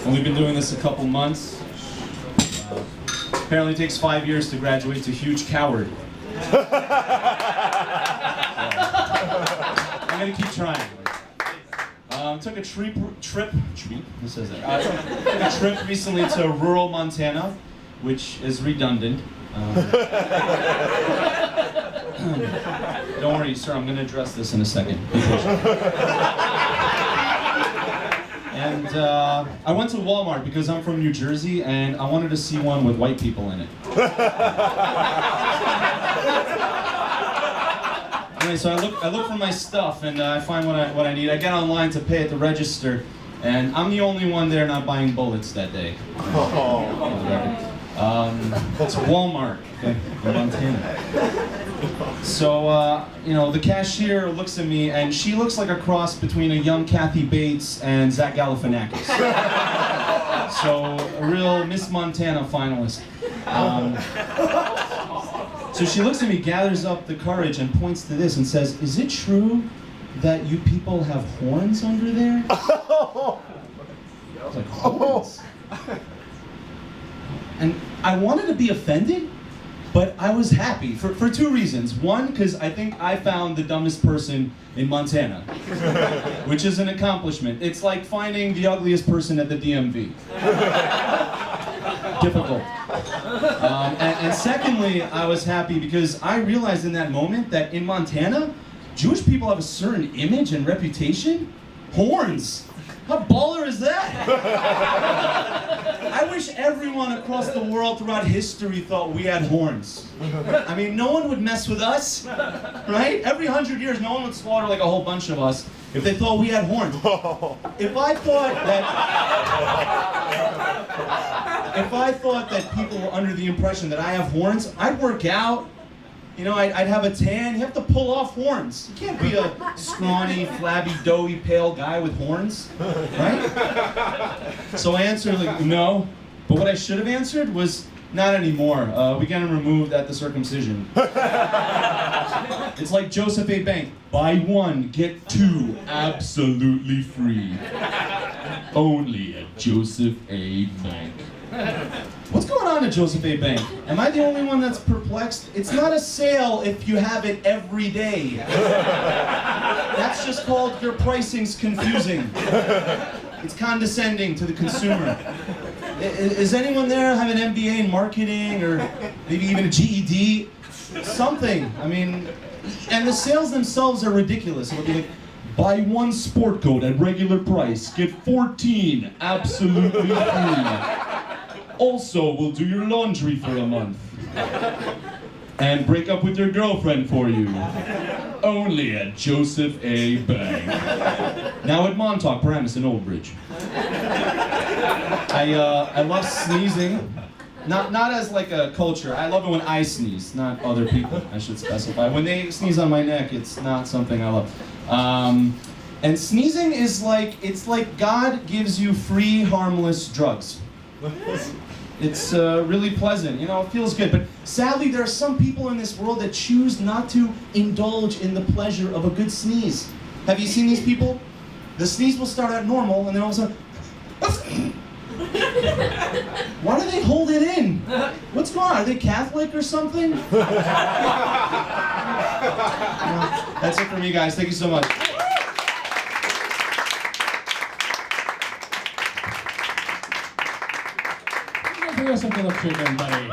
and we've been doing this a couple months. Apparently it takes 5 years to graduate to huge coward. I'm gonna keep trying. Took a trip recently to rural Montana, which is redundant. Don't worry, sir, I'm gonna address this in a second. Be patient. And I went to Walmart because I'm from New Jersey and I wanted to see one with white people in it. Anyway, so I look for my stuff and I find what I need. I get online to pay at the register, and I'm the only one there not buying bullets that day. It's Walmart, okay, in Montana. So, the cashier looks at me, and she looks like a cross between a young Kathy Bates and Zach Galifianakis. So, a real Miss Montana finalist. So she looks at me, gathers up the courage, and points to this and says, "Is it true that you people have horns under there?" I was like, "Horns?" And I wanted to be offended, but I was happy for two reasons. One, because I think I found the dumbest person in Montana, which is an accomplishment. It's like finding the ugliest person at the DMV. Difficult. And secondly, I was happy because I realized in that moment that in Montana, Jewish people have a certain image and reputation. Horns. How baller is that? I wish everyone across the world throughout history thought we had horns. I mean, no one would mess with us, right? Every 100 years, no one would slaughter like a whole bunch of us if they thought we had horns. If I thought that people were under the impression that I have horns, I'd work out. I'd have a tan. You have to pull off horns. You can't be a scrawny, flabby, doughy, pale guy with horns, right? So I answered no, but what I should have answered was not anymore. We get them removed at the circumcision. It's like Joseph A. Bank. Buy one, get two, absolutely free. Only at Joseph A. Bank. What's going on at Joseph A. Bank? Am I the only one that's perplexed? It's not a sale if you have it every day. That's just called your pricing's confusing. It's condescending to the consumer. Is anyone there have an MBA in marketing or maybe even a GED? Something. I mean, and the sales themselves are ridiculous. It'll be like, buy one sport coat at regular price, get 14 absolutely free. Also, we'll do your laundry for a month. And break up with your girlfriend for you. Only at Joseph A. Bank. Now at Montauk, Paramus, and Old Bridge. I love sneezing. Not as like a culture. I love it when I sneeze, not other people, I should specify. When they sneeze on my neck, it's not something I love. And sneezing is it's like God gives you free, harmless drugs. It's really pleasant, it feels good. But sadly, there are some people in this world that choose not to indulge in the pleasure of a good sneeze. Have you seen these people? The sneeze will start out normal, and then all of a sudden, why do they hold it in? What's going on? Are they Catholic or something? That's it for me, guys. Thank you so much. Yosef Golubchik, everybody.